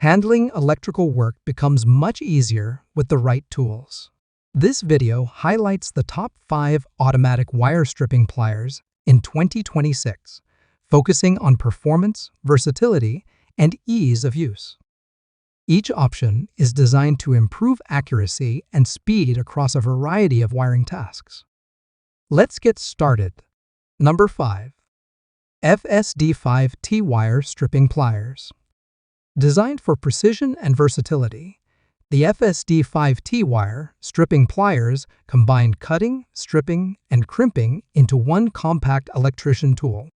Handling electrical work becomes much easier with the right tools. This video highlights the top 5 automatic wire stripping pliers in 2026, focusing on performance, versatility, and ease of use. Each option is designed to improve accuracy and speed across a variety of wiring tasks. Let's get started. Number 5. FSD5T Wire Stripping Pliers. Designed for precision and versatility, the FSD5T wire stripping pliers combine cutting, stripping, and crimping into one compact electrician tool.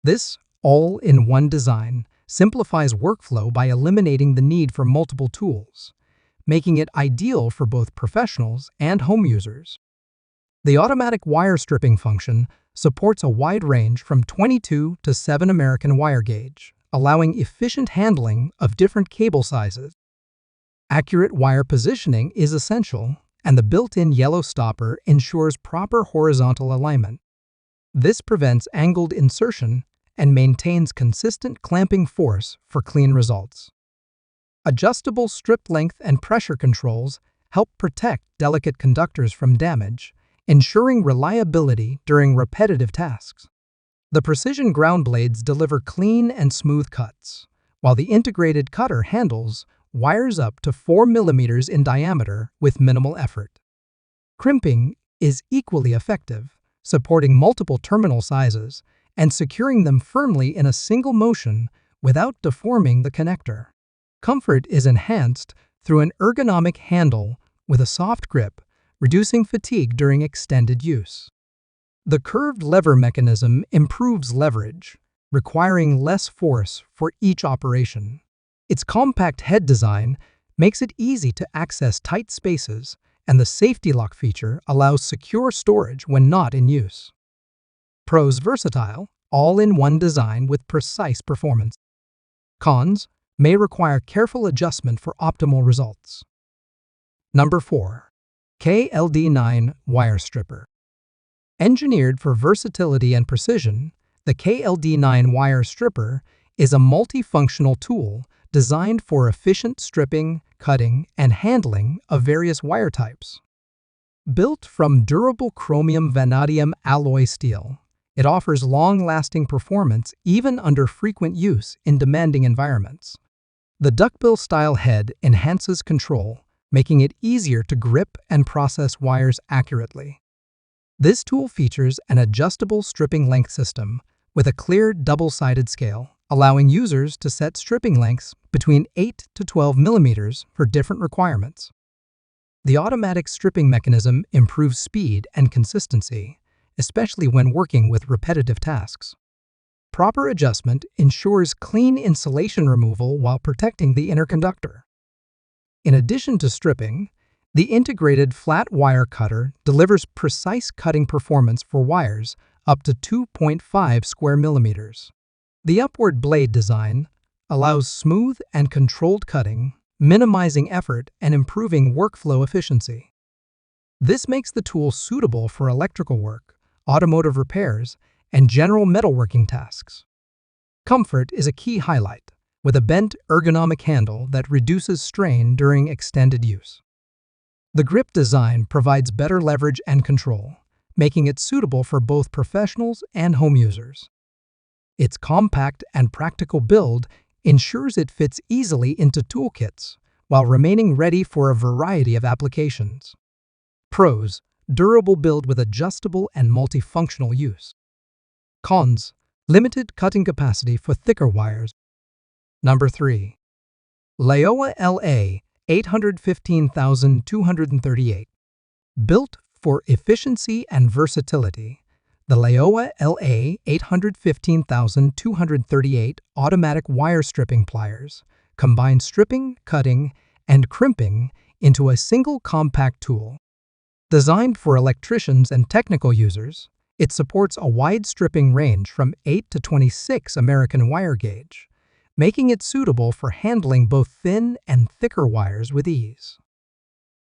This all-in-one design simplifies workflow by eliminating the need for multiple tools, making it ideal for both professionals and home users. The automatic wire stripping function supports a wide range from 22 to 7 American wire gauge, allowing efficient handling of different cable sizes. Accurate wire positioning is essential, and the built-in yellow stopper ensures proper horizontal alignment. This prevents angled insertion and maintains consistent clamping force for clean results. Adjustable strip length and pressure controls help protect delicate conductors from damage, ensuring reliability during repetitive tasks. The precision ground blades deliver clean and smooth cuts, while the integrated cutter handles wires up to 4 mm in diameter with minimal effort. Crimping is equally effective, supporting multiple terminal sizes and securing them firmly in a single motion without deforming the connector. Comfort is enhanced through an ergonomic handle with a soft grip, reducing fatigue during extended use. The curved lever mechanism improves leverage, requiring less force for each operation. Its compact head design makes it easy to access tight spaces, and the safety lock feature allows secure storage when not in use. Pros: versatile, all-in-one design with precise performance. Cons: may require careful adjustment for optimal results. Number 4. KLD9 Wire Stripper. Engineered for versatility and precision, the KLD9 wire stripper is a multifunctional tool designed for efficient stripping, cutting, and handling of various wire types. Built from durable chromium vanadium alloy steel, it offers long-lasting performance even under frequent use in demanding environments. The duckbill-style head enhances control, making it easier to grip and process wires accurately. This tool features an adjustable stripping length system with a clear double-sided scale, allowing users to set stripping lengths between 8 to 12 mm for different requirements. The automatic stripping mechanism improves speed and consistency, especially when working with repetitive tasks. Proper adjustment ensures clean insulation removal while protecting the inner conductor. In addition to stripping, the integrated flat wire cutter delivers precise cutting performance for wires up to 2.5 square millimeters. The upward blade design allows smooth and controlled cutting, minimizing effort and improving workflow efficiency. This makes the tool suitable for electrical work, automotive repairs, and general metalworking tasks. Comfort is a key highlight, with a bent ergonomic handle that reduces strain during extended use. The grip design provides better leverage and control, making it suitable for both professionals and home users. Its compact and practical build ensures it fits easily into toolkits while remaining ready for a variety of applications. Pros: durable build with adjustable and multifunctional use. Cons: limited cutting capacity for thicker wires. Number 3. LAOA LA 815238. Built for efficiency and versatility, the LAOA LA 815238 automatic wire stripping pliers combine stripping, cutting, and crimping into a single compact tool. Designed for electricians and technical users, it supports a wide stripping range from 8 to 26 American wire gauge, making it suitable for handling both thin and thicker wires with ease.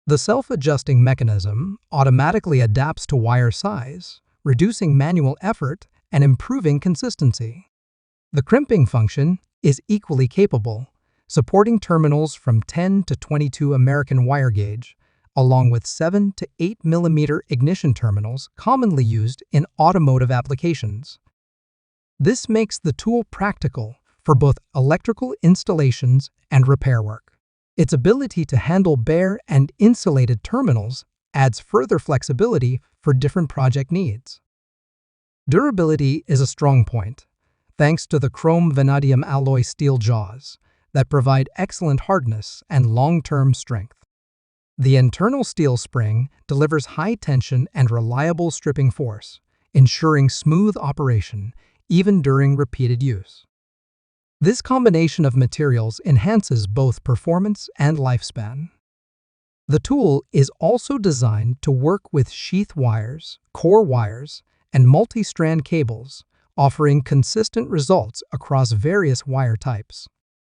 The self-adjusting mechanism automatically adapts to wire size, reducing manual effort and improving consistency. The crimping function is equally capable, supporting terminals from 10 to 22 American wire gauge, along with 7 to 8 mm ignition terminals commonly used in automotive applications. This makes the tool practical for both electrical installations and repair work. Its ability to handle bare and insulated terminals adds further flexibility for different project needs. Durability is a strong point, thanks to the chrome vanadium alloy steel jaws that provide excellent hardness and long-term strength. The internal steel spring delivers high tension and reliable stripping force, ensuring smooth operation even during repeated use. This combination of materials enhances both performance and lifespan. The tool is also designed to work with sheath wires, core wires, and multi-strand cables, offering consistent results across various wire types.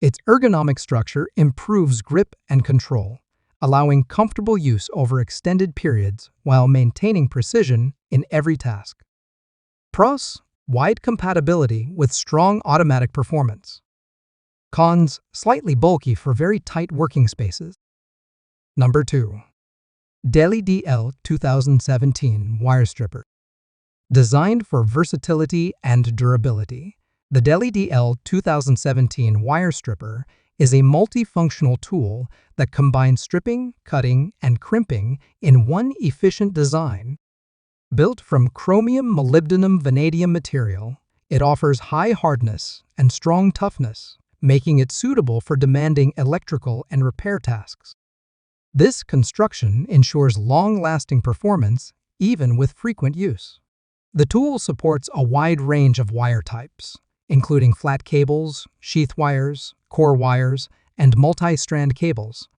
Its ergonomic structure improves grip and control, allowing comfortable use over extended periods while maintaining precision in every task. Pros: wide compatibility with strong automatic performance. Cons: slightly bulky for very tight working spaces. Number 2. Deli DL 2017 Wire Stripper. Designed for versatility and durability, the Deli DL 2017 Wire Stripper is a multifunctional tool that combines stripping, cutting, and crimping in one efficient design. Built from chromium molybdenum vanadium material, it offers high hardness and strong toughness, making it suitable for demanding electrical and repair tasks. This construction ensures long-lasting performance even with frequent use. The tool supports a wide range of wire types, including flat cables, sheath wires, core wires, and multi-strand cables.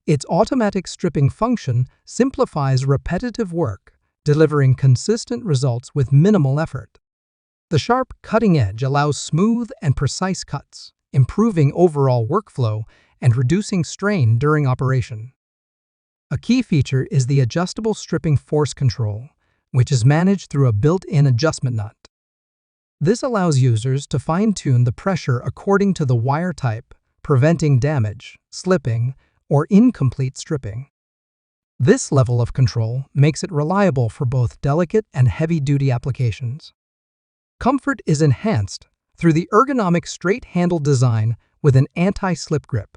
Its automatic stripping function simplifies repetitive work, delivering consistent results with minimal effort. The sharp cutting edge allows smooth and precise cuts, improving overall workflow and reducing strain during operation. A key feature is the adjustable stripping force control, which is managed through a built-in adjustment nut. This allows users to fine-tune the pressure according to the wire type, preventing damage, slipping, or incomplete stripping. This level of control makes it reliable for both delicate and heavy-duty applications. Comfort is enhanced through the ergonomic straight-handle design with an anti-slip grip.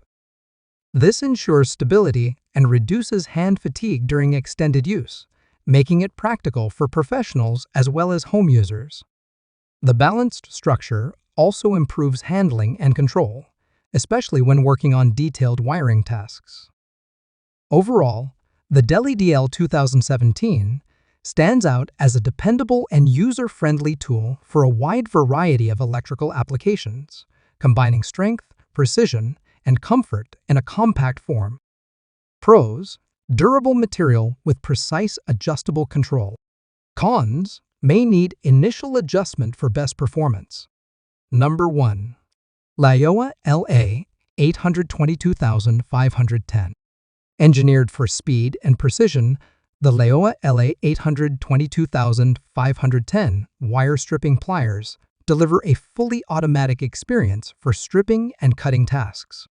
This ensures stability and reduces hand fatigue during extended use, making it practical for professionals as well as home users. The balanced structure also improves handling and control, especially when working on detailed wiring tasks. Overall, the Deli DL 2017 stands out as a dependable and user-friendly tool for a wide variety of electrical applications, combining strength, precision, and comfort in a compact form. Pros: durable material with precise adjustable control. Cons: may need initial adjustment for best performance. Number 1. LAOA LA 822510. Engineered for speed and precision, the LAOA LA 822510 wire stripping pliers deliver a fully automatic experience for stripping and cutting tasks.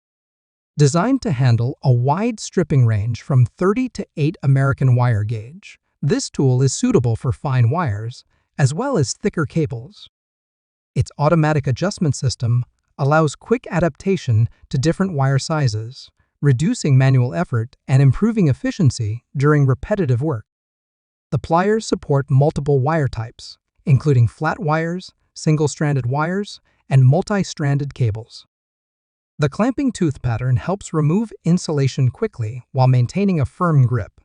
Designed to handle a wide stripping range from 30 to 8 American wire gauge, this tool is suitable for fine wires as well as thicker cables. Its automatic adjustment system allows quick adaptation to different wire sizes, reducing manual effort and improving efficiency during repetitive work. The pliers support multiple wire types, including flat wires, single-stranded wires, and multi-stranded cables. The clamping tooth pattern helps remove insulation quickly while maintaining a firm grip,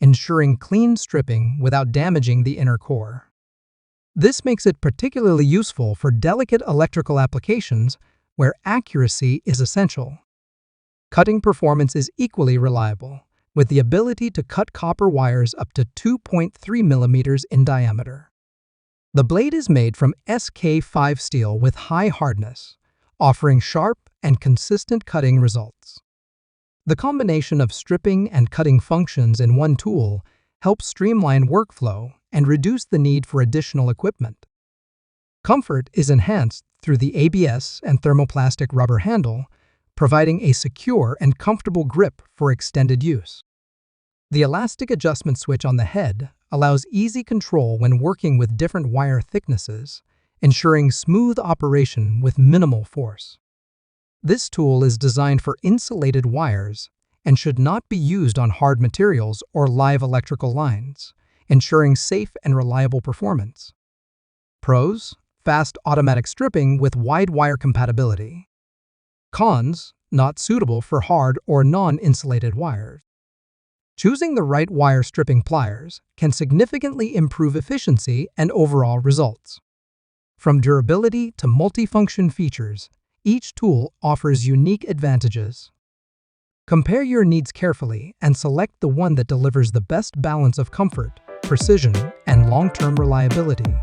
ensuring clean stripping without damaging the inner core. This makes it particularly useful for delicate electrical applications where accuracy is essential. Cutting performance is equally reliable, with the ability to cut copper wires up to 2.3 mm in diameter. The blade is made from SK5 steel with high hardness, offering sharp and consistent cutting results. The combination of stripping and cutting functions in one tool helps streamline workflow and reduce the need for additional equipment. Comfort is enhanced through the ABS and thermoplastic rubber handle, providing a secure and comfortable grip for extended use. The elastic adjustment switch on the head allows easy control when working with different wire thicknesses, ensuring smooth operation with minimal force. This tool is designed for insulated wires and should not be used on hard materials or live electrical lines, ensuring safe and reliable performance. Pros: fast automatic stripping with wide wire compatibility. Cons: not suitable for hard or non-insulated wires. Choosing the right wire stripping pliers can significantly improve efficiency and overall results. From durability to multifunction features, each tool offers unique advantages. Compare your needs carefully and select the one that delivers the best balance of comfort, precision, and long-term reliability.